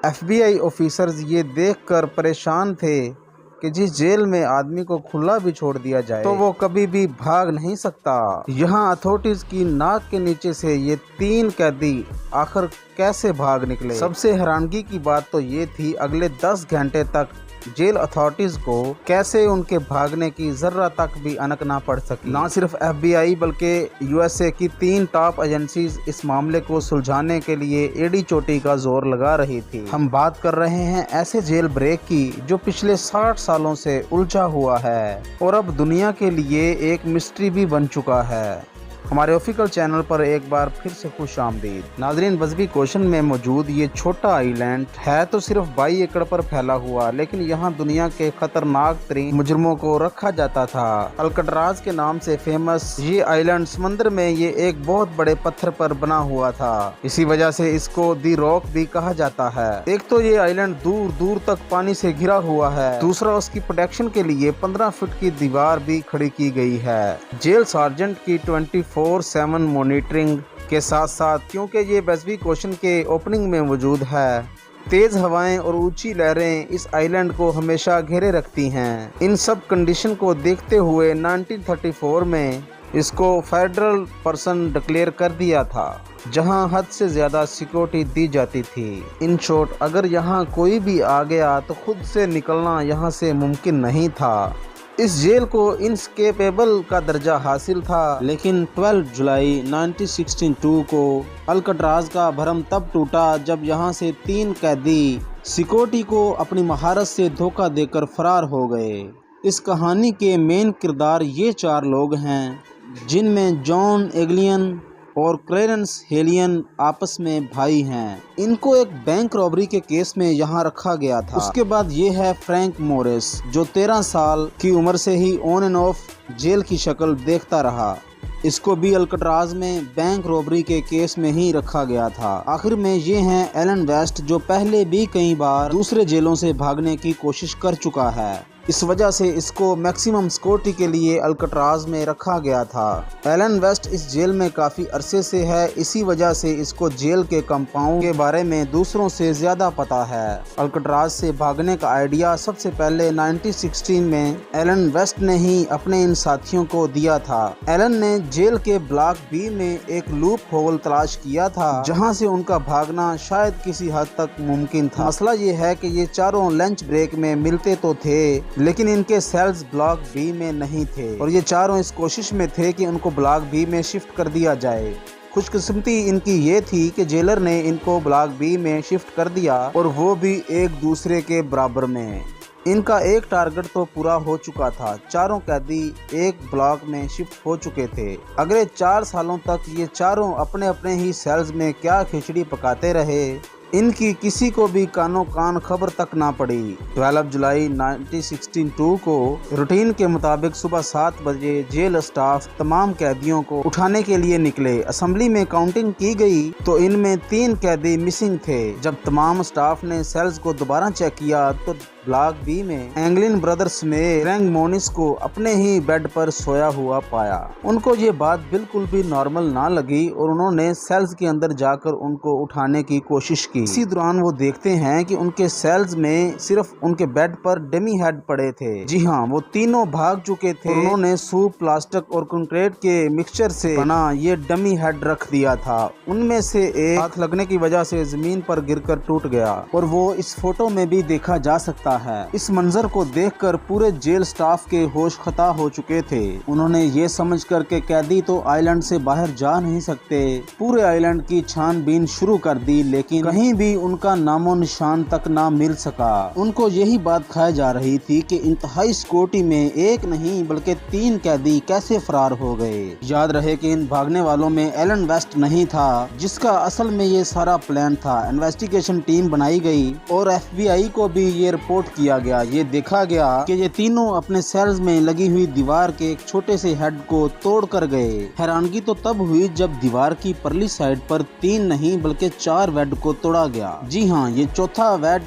FBI officers ये देखकर परेशान थे कि जिस जेल में आदमी को खुला भी छोड़ दिया जाए तो वो कभी भी भाग नहीं सकता। यहाँ अथॉरिटीज की नाक के नीचे से ये 3 कैदी आखिर कैसे भाग निकले। सबसे हैरानगी की बात तो ये थी अगले 10 घंटे तक जेल अथॉरिटीज को कैसे उनके भागने की जर्रा तक भी अनक ना पड़ सकी। ना सिर्फ FBI बल्कि USA की 3 टॉप एजेंसीज इस मामले को सुलझाने के लिए एड़ी चोटी का जोर लगा रही थी। हम बात कर रहे हैं ऐसे जेल ब्रेक की जो पिछले 60 सालों से उलझा हुआ है और अब दुनिया के लिए एक मिस्ट्री भी बन चुका है। हमारे ऑफिशियल चैनल पर एक बार फिर से खुश आमदीद। नाजरीन, बजबी कोशन में मौजूद ये छोटा आइलैंड है तो सिर्फ 22 एकड़ पर फैला हुआ, लेकिन यहाँ दुनिया के खतरनाक तरीन मुजरमों को रखा जाता था। अल्कट्राज के नाम से फेमस ये आइलैंड समंदर में ये एक बहुत बड़े पत्थर पर बना हुआ था। इसी वजह से इसको दी रॉक भी कहा जाता है। एक तो ये आइलैंड दूर दूर तक पानी से घिरा हुआ है, दूसरा उसकी प्रोटेक्शन के लिए 15 फीट की दीवार भी खड़ी की गई है। जेल सार्जेंट की 24/7 मॉनिटरिंग के साथ साथ, क्योंकि ये बजबी कोशन के ओपनिंग में मौजूद है, तेज हवाएं और ऊंची लहरें इस आइलैंड को हमेशा घेरे रखती हैं। इन सब कंडीशन को देखते हुए 1934 में इसको फेडरल पर्सन डिक्लेयर कर दिया था, जहां हद से ज़्यादा सिक्योरिटी दी जाती थी। इन शॉर्ट, अगर यहाँ कोई भी आ गया तो खुद से निकलना यहाँ से मुमकिन नहीं था। इस जेल को इनस्केपेबल का दर्जा हासिल था, लेकिन 12 जुलाई 1962 को अल्कट्राज का भरम तब टूटा जब यहाँ से 3 कैदी सिक्योरिटी को अपनी महारत से धोखा देकर फरार हो गए। इस कहानी के मेन किरदार ये 4 लोग हैं, जिनमें जॉन एग्लियन और क्लेरेंस हेलियन आपस में भाई हैं। इनको एक बैंक रॉबरी के केस में यहाँ रखा गया था। उसके बाद ये है फ्रैंक मोरिस, जो 13 साल की उम्र से ही ऑन एंड ऑफ जेल की शक्ल देखता रहा। इसको भी अल्कट्राज में बैंक रॉबरी के केस में ही रखा गया था। आखिर में ये हैं एलन वेस्ट, जो पहले भी कई बार दूसरे जेलों से भागने की कोशिश कर चुका है। इस वजह से इसको मैक्सिमम सिक्योरिटी के लिए अल्कट्राज में रखा गया था। एलन वेस्ट इस जेल में काफ़ी अरसे से है, इसी वजह से इसको जेल के कंपाउंड के बारे में दूसरों से ज़्यादा पता है। अल्कट्राज से भागने का आइडिया सबसे पहले 1916 में एलन वेस्ट ने ही अपने इन साथियों को दिया था। एलन ने जेल के ब्लॉक बी में एक लूप होल तलाश किया था, जहाँ से उनका भागना शायद किसी हद तक मुमकिन था। मसला ये है कि ये चारों लंच ब्रेक में मिलते तो थे, लेकिन इनके सेल्स ब्लॉक बी में नहीं थे और ये चारों इस कोशिश में थे कि उनको ब्लॉक बी में शिफ्ट कर दिया जाए। खुशकिस्मती इनकी ये थी कि जेलर ने इनको ब्लॉक बी में शिफ्ट कर दिया, और वो भी एक दूसरे के बराबर में। इनका एक टारगेट तो पूरा हो चुका था। चारों कैदी एक ब्लॉक में शिफ्ट हो चुके थे। अगले 4 सालों तक ये चारों अपने अपने ही सेल्स में क्या खिचड़ी पकाते रहे, इनकी किसी को भी कानो कान खबर तक ना पड़ी। 12 जुलाई 1962 को रूटीन के मुताबिक सुबह 7 बजे जेल स्टाफ तमाम कैदियों को उठाने के लिए निकले। असेंबली में काउंटिंग की गई तो इनमें 3 कैदी मिसिंग थे। जब तमाम स्टाफ ने सेल्स को दोबारा चेक किया तो ब्लॉक बी में एंगलिन ब्रदर्स में फ्रैंक मोरिस को अपने ही बेड पर सोया हुआ पाया। उनको ये बात बिल्कुल भी नॉर्मल ना लगी और उन्होंने सेल्स के अंदर जाकर उनको उठाने की कोशिश की। इसी दौरान वो देखते हैं कि उनके सेल्स में सिर्फ उनके बेड पर डमी हेड पड़े थे। जी हाँ, वो तीनों भाग चुके थे। उन्होंने सूप, प्लास्टिक और कंक्रीट के मिक्सचर से बना ये डमी हेड रख दिया था। उनमें से एक हाथ लगने की वजह से जमीन पर गिरकर टूट गया और वो इस फोटो में भी देखा जा सकता है। इस मंजर को देखकर पूरे जेल स्टाफ के होश खता हो चुके थे। उन्होंने ये समझ कर के कैदी तो आइलैंड से बाहर जा नहीं सकते, पूरे आइलैंड की छानबीन शुरू कर दी, लेकिन कहीं भी उनका नामो निशान तक ना मिल सका। उनको यही बात खाई जा रही थी कि इंतहाई सिक्योरिटी में एक नहीं बल्कि 3 कैदी कैसे फरार हो गए। याद रहे कि इन भागने वालों में एलन वेस्ट नहीं था, जिसका असल में ये सारा प्लान था। इन्वेस्टिगेशन टीम बनाई गई और FBI को भी ये रिपोर्ट किया गया। ये देखा गया कि ये तीनों अपने सेल्स में लगी हुई दीवार के एक छोटे से हेड को तोड़ कर गए। हैरानगी तो तब हुई जब दीवार की परली साइड पर 3 नहीं बल्कि 4 वेड को तोड़ा गया। जी हाँ, ये चौथा वेड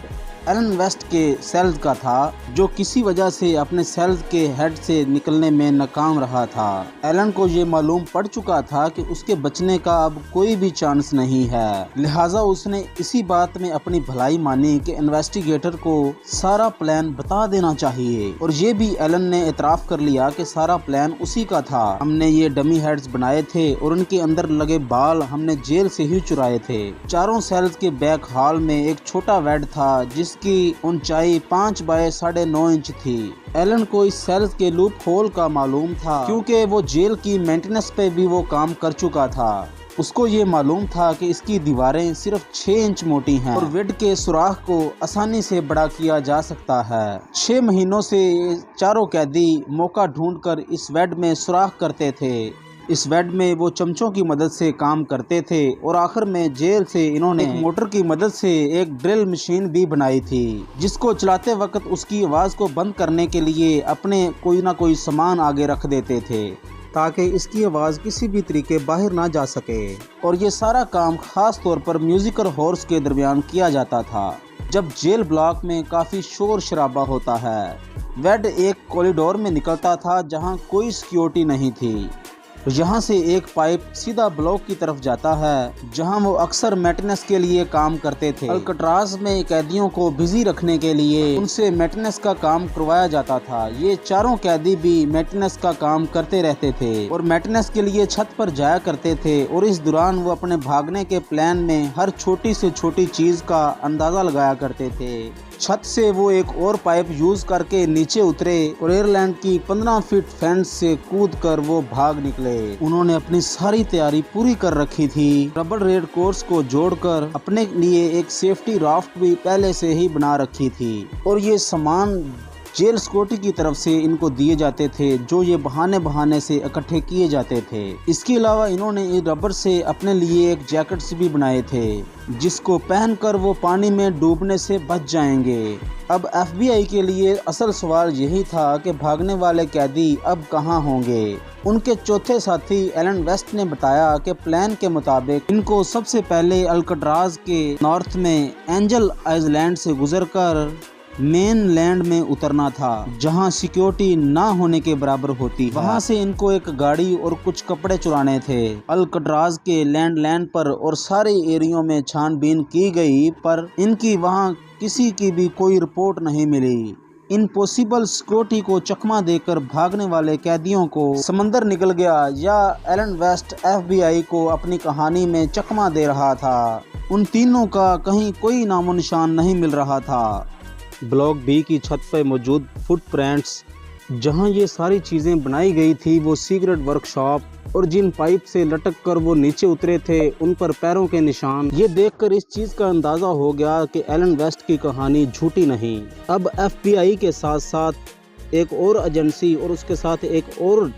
ایلن ویسٹ کے سیلز کا تھا جو کسی وجہ سے اپنے سیلز کے ہیڈ سے نکلنے میں ناکام رہا تھا۔ ایلن کو یہ معلوم پڑ چکا تھا کہ اس کے بچنے کا اب کوئی بھی چانس نہیں ہے، لہٰذا اس نے اسی بات میں اپنی بھلائی مانی کہ انویسٹیگیٹر کو سارا پلان بتا دینا چاہیے، اور یہ بھی ایلن نے اعتراف کر لیا کہ سارا پلان اسی کا تھا۔ ہم نے یہ ڈمی ہیڈز بنائے تھے اور ان کے اندر لگے بال ہم نے جیل سے ہی چرائے تھے۔ چاروں سیلز کے بیک ہال میں ایک چھوٹا ویڈ تھا جس کی اونچائی 5 بائی 9.5 انچ تھی۔ ایلن کو اس سیلز کے لوپ ہول کا معلوم تھا کیونکہ وہ جیل کی مینٹیننس پہ بھی وہ کام کر چکا تھا۔ اس کو یہ معلوم تھا کہ اس کی دیواریں صرف 6 انچ موٹی ہیں اور ویڈ کے سوراخ کو آسانی سے بڑا کیا جا سکتا ہے۔ 6 مہینوں سے چاروں قیدی موقع ڈھونڈ کر اس ویڈ میں سوراخ کرتے تھے۔ اس ویڈ میں وہ چمچوں کی مدد سے کام کرتے تھے اور آخر میں جیل سے انہوں نے ایک موٹر کی مدد سے ایک ڈرل مشین بھی بنائی تھی جس کو چلاتے وقت اس کی آواز کو بند کرنے کے لیے اپنے کوئی نہ کوئی سامان آگے رکھ دیتے تھے تاکہ اس کی آواز کسی بھی طریقے باہر نہ جا سکے، اور یہ سارا کام خاص طور پر میوزیکل ہارس کے درمیان کیا جاتا تھا جب جیل بلاک میں کافی شور شرابہ ہوتا ہے۔ ویڈ ایک کوریڈور میں نکلتا تھا جہاں کوئی سیکیورٹی نہیں تھی، یہاں سے ایک پائپ سیدھا بلاک کی طرف جاتا ہے جہاں وہ اکثر مینٹیننس کے لیے کام کرتے تھے۔ الکٹراز میں قیدیوں کو بزی رکھنے کے لیے ان سے مینٹیننس کا کام کروایا جاتا تھا۔ یہ چاروں قیدی بھی مینٹیننس کا کام کرتے رہتے تھے اور مینٹیننس کے لیے چھت پر جایا کرتے تھے، اور اس دوران وہ اپنے بھاگنے کے پلان میں ہر چھوٹی سے چھوٹی چیز کا اندازہ لگایا کرتے تھے۔ چھت سے وہ ایک اور پائپ یوز کر کے نیچے اترے اور ایئرلینڈ کی 15 فٹ فینس سے کود کر وہ بھاگ نکلے۔ انہوں نے اپنی ساری تیاری پوری کر رکھی تھی، ربڑ ریڈ کورس کو جوڑ کر اپنے لیے ایک سیفٹی رافٹ بھی پہلے سے ہی بنا رکھی تھی، اور یہ سامان جیل سیکورٹی کی طرف سے ان کو دیے جاتے تھے جو یہ بہانے سے اکٹھے کیے جاتے تھے۔ اس کے علاوہ انہوں نے ربڑ سے اپنے لیے ایک جیکٹس بھی بنائے تھے جس کو پہن کر وہ پانی میں ڈوبنے سے بچ جائیں گے۔ اب ایف بی آئی کے لیے اصل سوال یہی تھا کہ بھاگنے والے قیدی اب کہاں ہوں گے۔ ان کے چوتھے ساتھی ایلن ویسٹ نے بتایا کہ پلان کے مطابق ان کو سب سے پہلے الکٹراز کے نارتھ میں اینجل آئز لینڈ سے گزر کر مین لینڈ میں اترنا تھا جہاں سیکیورٹی نہ ہونے کے برابر ہوتی ہے۔ وہاں سے ان کو ایک گاڑی اور کچھ کپڑے چرانے تھے۔ الکٹراز کے لینڈ پر اور سارے ایریوں میں چھان بین کی گئی پر ان کی وہاں کسی کی بھی کوئی رپورٹ نہیں ملی۔ امپوسیبل سیکیورٹی کو چکمہ دے کر بھاگنے والے قیدیوں کو سمندر نکل گیا یا ایلن ویسٹ ایف بی آئی کو اپنی کہانی میں چکمہ دے رہا تھا، ان تینوں کا کہیں کوئی نام و نشان نہیں مل رہا تھا۔ بلاک بی کی چھت پہ موجود فٹ پرنٹس جہاں یہ ساری چیزیں بنائی گئی تھی، وہ سیکرٹ ورک شاپ اور جن پائپ سے لٹک کر وہ نیچے اترے تھے ان پر پیروں کے نشان، یہ دیکھ کر اس چیز کا اندازہ ہو گیا کہ ایلن ویسٹ کی کہانی جھوٹی نہیں۔ اب ایف بی آئی کے ساتھ ساتھ ایک اور ایجنسی اور اس کے ساتھ ایک اور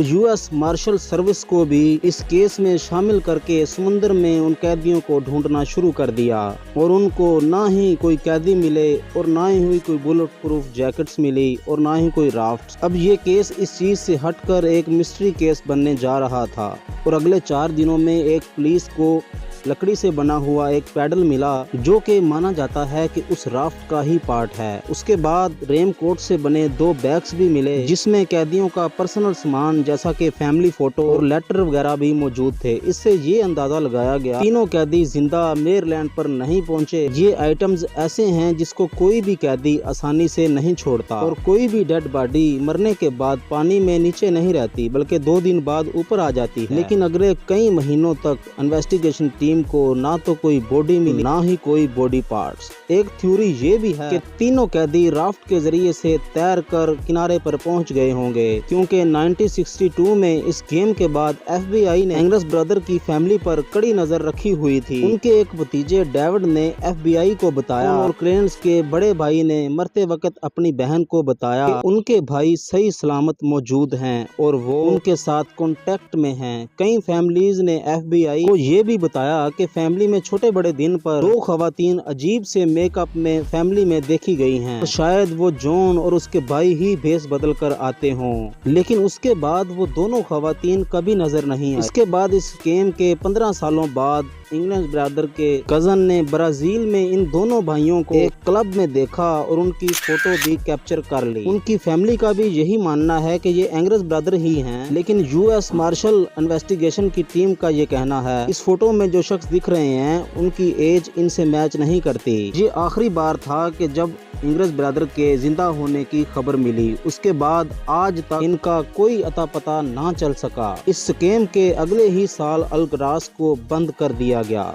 یو ایس مارشل سروس کو بھی اس کیس میں شامل کر کے سمندر میں ان قیدیوں کو ڈھونڈنا شروع کر دیا، اور ان کو نہ ہی کوئی قیدی ملے اور نہ ہی کوئی بلٹ پروف جیکٹس ملی اور نہ ہی کوئی رافٹس۔ اب یہ کیس اس چیز سے ہٹ کر ایک مسٹری کیس بننے جا رہا تھا، اور اگلے 4 دنوں میں ایک پولیس کو لکڑی سے بنا ہوا ایک پیڈل ملا جو کہ مانا جاتا ہے کہ اس رافٹ کا ہی پارٹ ہے۔ اس کے بعد ریم کوٹ سے بنے 2 بیگز بھی ملے جس میں قیدیوں کا پرسنل سامان جیسا کہ فیملی فوٹو اور لیٹر وغیرہ بھی موجود تھے۔ اس سے یہ اندازہ لگایا گیا تینوں قیدی زندہ میرلینڈ پر نہیں پہنچے۔ یہ آئٹمز ایسے ہیں جس کو کوئی بھی قیدی آسانی سے نہیں چھوڑتا، اور کوئی بھی ڈیڈ باڈی مرنے کے بعد پانی میں نیچے نہیں رہتی بلکہ 2 دن بعد اوپر آ جاتی ہے۔ لیکن اگلے کئی مہینوں تک انویسٹیگیشن ٹیم کو نہ تو کوئی باڈی ملی نہ ہی کوئی باڈی پارٹس۔ ایک تھیوری یہ بھی ہے کہ تینوں قیدی رافٹ کے ذریعے سے تیر کر کنارے پر پہنچ گئے ہوں گے، کیونکہ 1962 میں اس گیم کے بعد ایف بی آئی نے اینگرس برادر کی فیملی پر کڑی نظر رکھی ہوئی تھی۔ ان کے ایک بھتیجے ڈیوڈ نے ایف بی آئی کو بتایا اور کرینز کے بڑے بھائی نے مرتے وقت اپنی بہن کو بتایا کہ ان کے بھائی صحیح سلامت موجود ہیں اور وہ ان کے ساتھ کانٹیکٹ میں ہیں۔ کئی فیملیز نے ایف بی آئی کو یہ بھی بتایا गया कि फैमिली में छोटे बड़े दिन पर दो खवातीन अजीब से मेकअप में फैमिली में देखी गई हैं। तो शायद वो जॉन और उसके भाई ही भेस बदल कर आते हों, लेकिन उसके बाद वो दोनों खवातीन कभी नजर नहीं आई। इसके बाद इस स्कैम के 15 सालों बाद इंग्लिश ब्रदर के कजन ने ब्राजील में इन दोनों भाइयों को एक क्लब में देखा और उनकी फोटो भी कैप्चर कर ली। उनकी फैमिली का भी यही मानना है कि ये इंग्लिश ब्रदर ही हैं, लेकिन यूएस मार्शल इन्वेस्टिगेशन की टीम का ये कहना है इस फोटो में जो शख्स दिख रहे हैं उनकी एज इनसे मैच नहीं करती। ये आखिरी बार था कि जब इंग्लिश ब्रदर के जिंदा होने की खबर मिली, उसके बाद आज तक इनका कोई अता पता ना चल सका। इस स्कैम के अगले ही साल अल्ग्रास को बंद कर दिया गया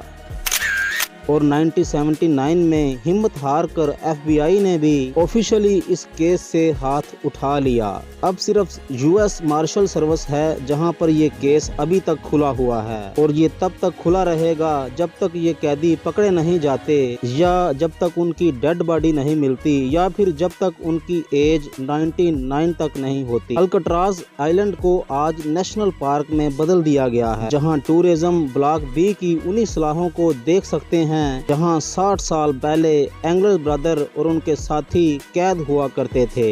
और 1979 में हिम्मत हार कर FBI ने भी ऑफिशियली इस केस से हाथ उठा लिया। अब सिर्फ यूएस मार्शल सर्विस है जहां पर ये केस अभी तक खुला हुआ है और ये तब तक खुला रहेगा जब तक ये कैदी पकड़े नहीं जाते या जब तक उनकी डेड बॉडी नहीं मिलती या फिर जब तक उनकी एज 99 तक नहीं होती। अल्काट्राज आइलैंड को आज नेशनल पार्क में बदल दिया गया है, जहां टूरिज्म ब्लॉक B की उन्हीं सलाहों को देख सकते हैं जहां 60 साल पहले इंग्लिश ब्रदर और उनके साथी कैद हुआ करते थे।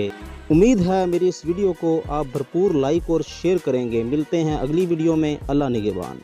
उम्मीद है मेरी इस वीडियो को आप भरपूर लाइक और शेयर करेंगे। मिलते हैं अगली वीडियो में। अल्लाह निगहबान।